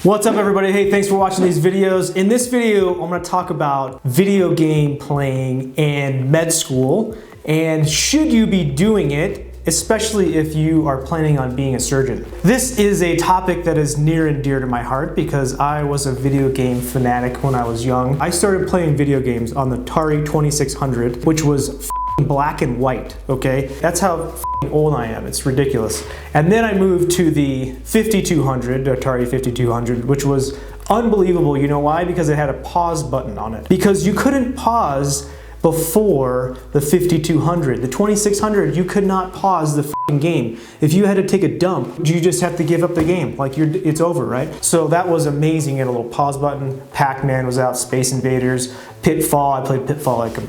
What's up everybody? Hey, thanks for watching these videos. In this video, I'm going to talk about video game playing and med school, and should you be doing it, especially if you are planning on being a surgeon. This is a topic that is near and dear to my heart because I was a video game fanatic when I was young. I started playing video games on the Atari 2600, which was black and white, okay? That's how old I am. It's ridiculous. And then I moved to the 5200, Atari 5200, which was unbelievable. You know why? Because it had a pause button on it. Because you couldn't pause before the 5200. The 2600, you could not pause the game. If you had to take a dump, you just have to give up the game. Like it's over, right? So that was amazing. You had a little pause button. Pac-Man was out, Space Invaders, Pitfall. I played Pitfall like a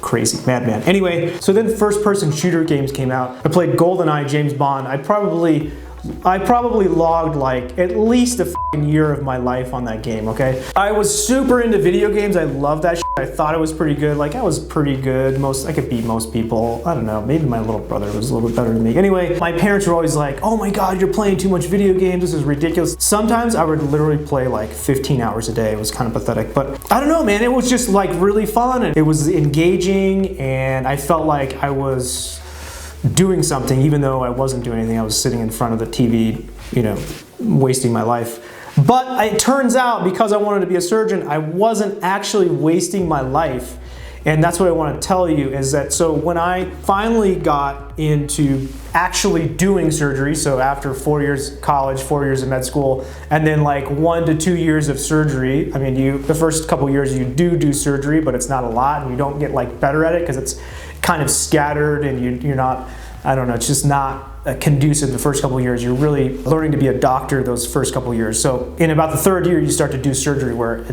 crazy madman. Anyway, so then first-person shooter games came out. I played GoldenEye, James Bond. I probably logged like at least a year of my life on that game, okay? I was super into video games. I loved that shit. I thought it was pretty good. Like, I was pretty good. I could beat most people. I don't know, maybe my little brother was a little bit better than me. Anyway, my parents were always like, oh my God, you're playing too much video games. This is ridiculous. Sometimes I would literally play like 15 hours a day. It was kind of pathetic, but I don't know, man. It was just like really fun and it was engaging and I felt like I was doing something even though I wasn't doing anything. I was sitting in front of the TV, you know, wasting my life. But it turns out because I wanted to be a surgeon, I wasn't actually wasting my life. And that's what I want to tell you is that, so when I finally got into actually doing surgery, so after 4 years college, 4 years of med school, and then like 1 to 2 years of surgery, I mean, the first couple years you do surgery, but it's not a lot and you don't get like better at it because it's kind of scattered and you're not, I don't know, it's just not conducive the first couple of years. You're really learning to be a doctor those first couple of years. So in about the third year, you start to do surgery where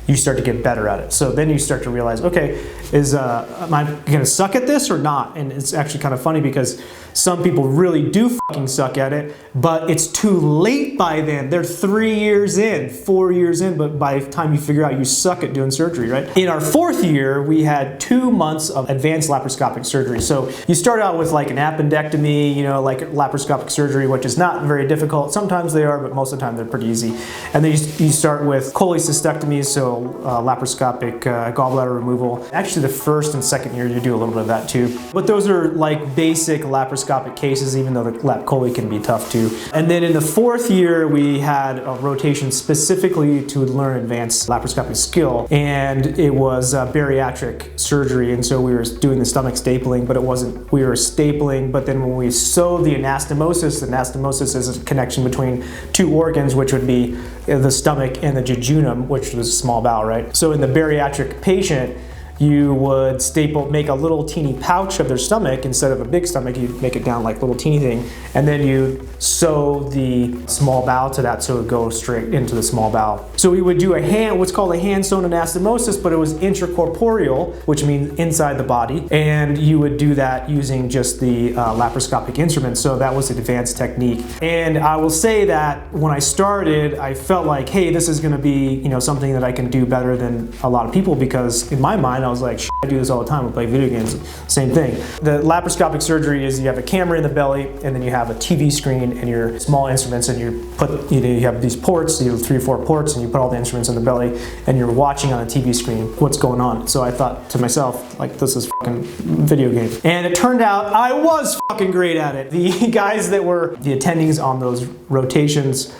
you start to get better at it. So then you start to realize, okay, am I gonna suck at this or not? And it's actually kind of funny because some people really do fucking suck at it, but it's too late by then. They're 3 years in, 4 years in, but by the time you figure out you suck at doing surgery, right? In our fourth year, we had 2 months of advanced laparoscopic surgery. So you start out with like an appendectomy, you know, like laparoscopic surgery, which is not very difficult. Sometimes they are, but most of the time they're pretty easy. And then you start with cholecystectomies, so laparoscopic gallbladder removal. Actually, the first and second year you do a little bit of that too. But those are like basic laparoscopic cases, even though the lap chole can be tough too. And then in the fourth year, we had a rotation specifically to learn advanced laparoscopic skill, and it was bariatric surgery. And so we were doing the stomach stapling, but it wasn't, we were stapling, but then when we sewed the anastomosis is a connection between 2 organs, which would be the stomach and the jejunum, which was small bowel, right? So in the bariatric patient, you would make a little teeny pouch of their stomach. Instead of a big stomach, you'd make it down like a little teeny thing, and then you sew the small bowel to that so it would go straight into the small bowel. So we would do what's called a hand-sewn anastomosis, but it was intracorporeal, which means inside the body, and you would do that using just the laparoscopic instrument. So that was an advanced technique. And I will say that when I started, I felt like, hey, this is gonna be, you know, something that I can do better than a lot of people, because in my mind, I was like, I do this all the time. I play video games. Same thing. The laparoscopic surgery is you have a camera in the belly, and then you have a TV screen and your small instruments, and you have these ports, you have 3 or 4 ports, and you put all the instruments in the belly, and you're watching on a TV screen what's going on. So I thought to myself, like, this is fucking video game. And it turned out I was fucking great at it. The guys that were the attendings on those rotations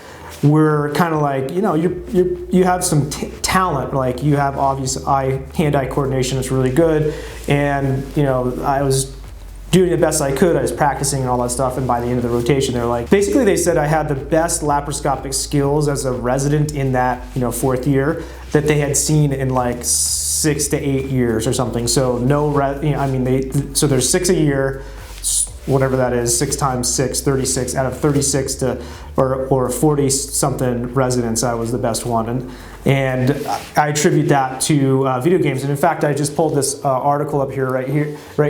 were kind of like, you know, you have some talent, like you have obvious hand-eye coordination is really good, and you know, I was doing the best I could. I was practicing and all that stuff, and by the end of the rotation, they're like, basically they said I had the best laparoscopic skills as a resident in that, you know, 4th year that they had seen in like 6 to 8 years or something. So so there's 6 a year, whatever that is, 6 times 6, 36. Out of 36 or 40 something residents, I was the best one, and I attribute that to video games. And in fact, I just pulled this article up here, right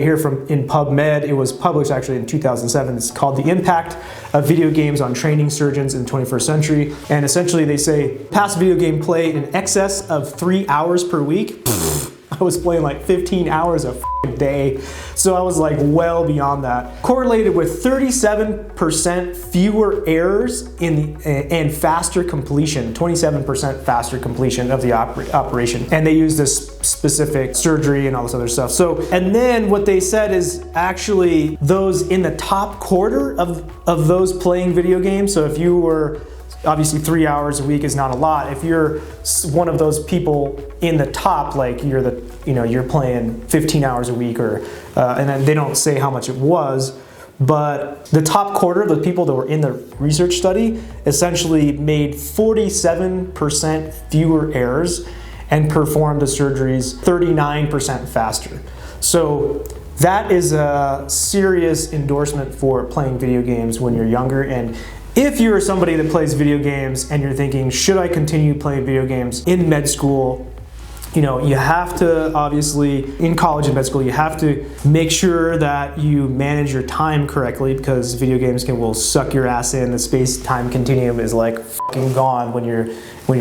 here from in PubMed. It was published actually in 2007. It's called "The Impact of Video Games on Training Surgeons in the 21st Century." And essentially, they say past video game play in excess of 3 hours per week. I was playing like 15 hours a day. So I was like well beyond that. Correlated with 37% fewer errors and faster completion, 27% faster completion of the operation. And they use this specific surgery and all this other stuff. So, and then what they said is actually those in the top quarter of those playing video games. So if you were, obviously 3 hours a week is not a lot. If you're one of those people in the top, like you're playing 15 hours a week, or and then they don't say how much it was, but the top quarter of the people that were in the research study essentially made 47% fewer errors and performed the surgeries 39% faster. So that is a serious endorsement for playing video games when you're younger. And if you're somebody that plays video games and you're thinking, should I continue playing video games in med school? You know, you have to, obviously, in college and med school, you have to make sure that you manage your time correctly, because video games will suck your ass in. The space-time continuum is like fucking gone when you're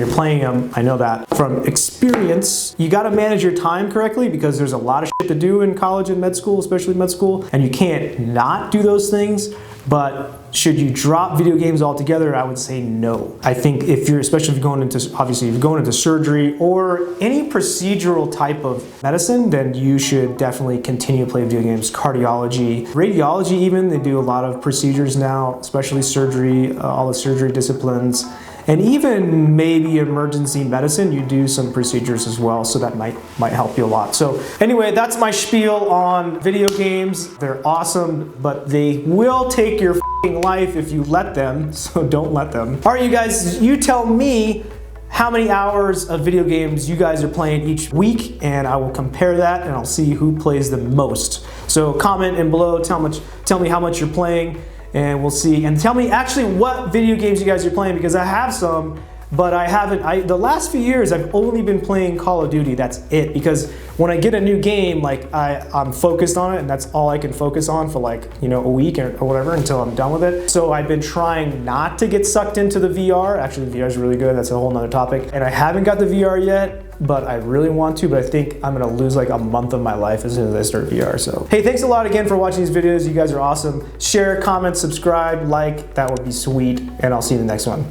playing them. I know that from experience. You gotta manage your time correctly, because there's a lot of shit to do in college and med school, especially med school, and you can't not do those things. But should you drop video games altogether? I would say no. I think especially if you're going into surgery or any procedural type of medicine, then you should definitely continue to play video games. Cardiology, radiology even, they do a lot of procedures now, especially surgery, all the surgery disciplines. And even maybe emergency medicine, you do some procedures as well, so that might help you a lot. So anyway, that's my spiel on video games. They're awesome, but they will take your f***ing life if you let them, so don't let them. All right, you guys, you tell me how many hours of video games you guys are playing each week, and I will compare that, and I'll see who plays the most. So comment in below, tell me how much you're playing, and we'll see. And tell me actually what video games you guys are playing, because I have some, but I haven't. The last few years I've only been playing Call of Duty. That's it, because when I get a new game, like I'm focused on it, and that's all I can focus on for like, you know, a week or whatever until I'm done with it. So I've been trying not to get sucked into the VR. Actually, the VR is really good. That's a whole nother topic. And I haven't got the VR yet, but I really want to, but I think I'm gonna lose like a month of my life as soon as I start VR. So hey, thanks a lot again for watching these videos. You guys are awesome. Share, comment, subscribe, like, that would be sweet, and I'll see you in the next one.